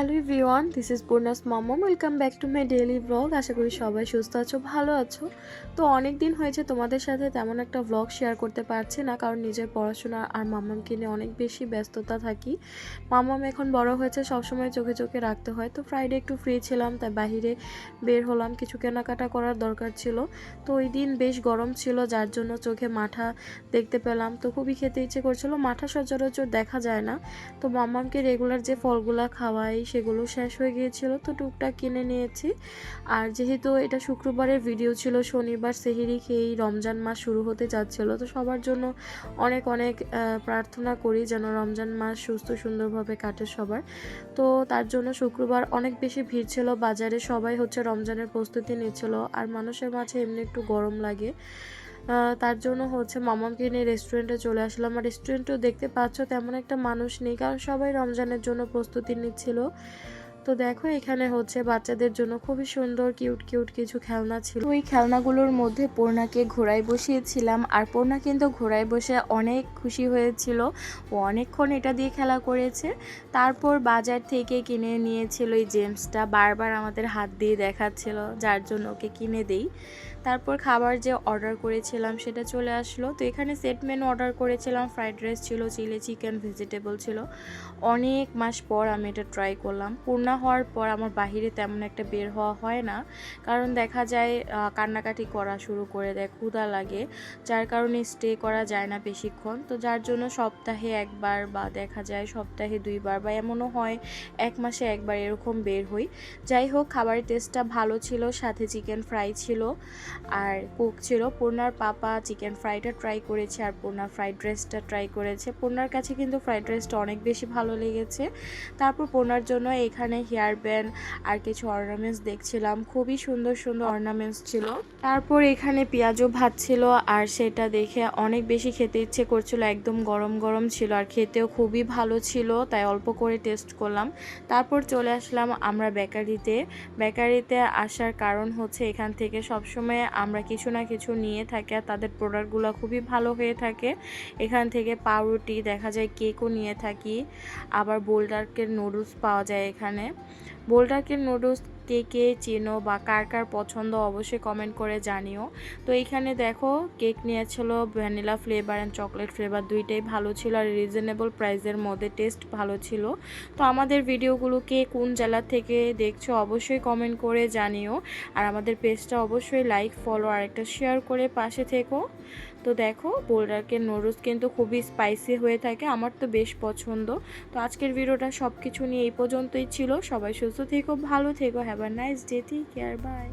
Hello everyone, this is Purnas মামা। Welcome back to my daily blog. আশা করি সবাই সুস্থ আছো, ভালো আছো। তো অনেক দিন হয়েছে তোমাদের সাথে তেমন একটা ব্লগ শেয়ার করতে পারছি না, কারণ নিজের পড়াশোনা আর মামামকে নিয়ে অনেক বেশি ব্যস্ততা থাকি। মামাম এখন বড় হয়েছে, সবসময় চোখে চোখে রাখতে হয়। তো ফ্রাইডে একটু ফ্রি ছিলাম, তাই বাহিরে বের হলাম, কিছু কেনাকাটা করার দরকার ছিল। তো ওই দিন বেশ গরম ছিল, যার জন্য চোখে মাঠা দেখতে পেলাম। তো খুবই খেতে ইচ্ছে করছিল, মাঠা সচরাচর দেখা যায় না। তো মামামকে রেগুলার যে ফলগুলা খাওয়াই সেগুলো শেষ হয়ে গিয়েছিল, তো টুকটাক কিনে নিয়েছি। আর যেহেতু এটা শুক্রবারের ভিডিও ছিল, শনিবার সেহরি খেয়েই রমজান মাস শুরু হতে যাচ্ছিল, তো সবার জন্য অনেক অনেক প্রার্থনা করি যেন রমজান মাস সুস্থ সুন্দরভাবে কাটে সবার। তো তার জন্য শুক্রবার অনেক বেশি ভিড় ছিল বাজারে, সবাই হচ্ছে রমজানের প্রস্তুতি নিচ্ছিল। আর মানুষের মাঝে এমনি একটু গরম লাগে, তার জন্য হচ্ছে মামামকে নিয়ে রেস্টুরেন্টে চলে আসলাম। আর রেস্টুরেন্টেও দেখতে পাচ্ছ তেমন একটা মানুষ নেই, কারণ সবাই রমজানের জন্য প্রস্তুতি নিচ্ছিল। তো দেখো এখানে হচ্ছে বাচ্চাদের জন্য খুবই সুন্দর কিউট কিউট কিছু খেলনা ছিল। ওই খেলনাগুলোর মধ্যে পূর্ণাকে ঘোড়ায় বসিয়েছিলাম, আর পূর্ণা কিন্তু ঘোড়ায় বসে অনেক খুশি হয়েছিল। ও অনেকক্ষণ এটা দিয়ে খেলা করেছে। তারপর বাজার থেকে কিনে নিয়েছিল এই জেমসটা, বারবার আমাদের হাত দিয়ে দেখাচ্ছিল, যার জন্য ওকে কিনে দেই। তারপর খাবার যে অর্ডার করেছিলাম সেটা চলে আসলো। তো এখানে সেট মেনু অর্ডার করেছিলাম, ফ্রাইড রাইস ছিল, চিলি চিকেন, ভেজিটেবল ছিল। অনেক মাস পর আমি এটা ট্রাই করলাম। পূর্ণা হওয়ার পর আমার বাহিরে তেমন একটা বের হওয়া হয় না, কারণ দেখা যায় কান্নাকাটি করা শুরু করে দেয়, ক্ষুধা লাগে, যার কারণে স্টে করা যায় না বেশিক্ষণ। তো যার জন্য সপ্তাহে একবার বা দেখা যায় সপ্তাহে 2বার বা এমনও হয় 1 মাসে একবার এরকম বের হই। যাই হোক, খাবারের টেস্টটা ভালো ছিল, সাথে চিকেন ফ্রাই ছিল আর কোক ছিল। পূর্ণার পাপা চিকেন ফ্রাইটা ট্রাই করেছে আর পূর্ণার ফ্রাইড রাইসটা ট্রাই করেছে। পূর্ণার কাছে কিন্তু ফ্রাইড রাইসটা অনেক বেশি ভালো লেগেছে। তারপর পূর্ণার জন্য এখানে হেয়ার ব্যান্ড আর কিছু অর্নামেন্টস দেখছিলাম, খুবই সুন্দর সুন্দর অর্নামেন্টস ছিল। তারপর এখানে পেঁয়াজও ভাজছিল, আর সেটা দেখে অনেক বেশি খেতে ইচ্ছে করছিল, একদম গরম গরম ছিল আর খেতেও খুবই ভালো ছিল, তাই অল্প করে টেস্ট করলাম। তারপর চলে আসলাম আমরা বেকারিতে আসার কারণ হচ্ছে এখান থেকে সবসময় আমরা কিছু না কিছু নিয়ে থাকি, আর তাদের প্রোডাক্টগুলো খুবই ভালো হয়ে থাকে। এখান থেকে পাউরুটি, দেখা যায় কেকও নিয়ে থাকি, আবার বোল্ডার্কের নুডলস পাওয়া যায় এখানে। বোল্ডার্কের নুডলস কে কে চেনো বা কার কার পছন্দ অবশ্যই কমেন্ট করে জানিও। তো এইখানে দেখো কেক নিয়েছিল vanilla flavour and chocolate flavour, দুইটাই ভালো ছিল আর রিজনেবল প্রাইসের মধ্যে, টেস্ট ভালো ছিল। তো আমাদের ভিডিওগুলো কে কোন জেলা থেকে দেখছো অবশ্যই কমেন্ট করে জানিও, আর আমাদের পেজটা অবশ্যই লাইক, ফলো আর একটা শেয়ার করে পাশে থেকো। তো দেখো বোল্ডার্কের নুডলস কিন্তু খুবই স্পাইসি হয়ে থাকে, আমার তো বেশ পছন্দ। তো আজকের ভিডিওটা সব কিছু নিয়ে এই পর্যন্তই ছিল। সবাই সুস্থ থেকো, ভালো থেকো, have a nice day, take care, by.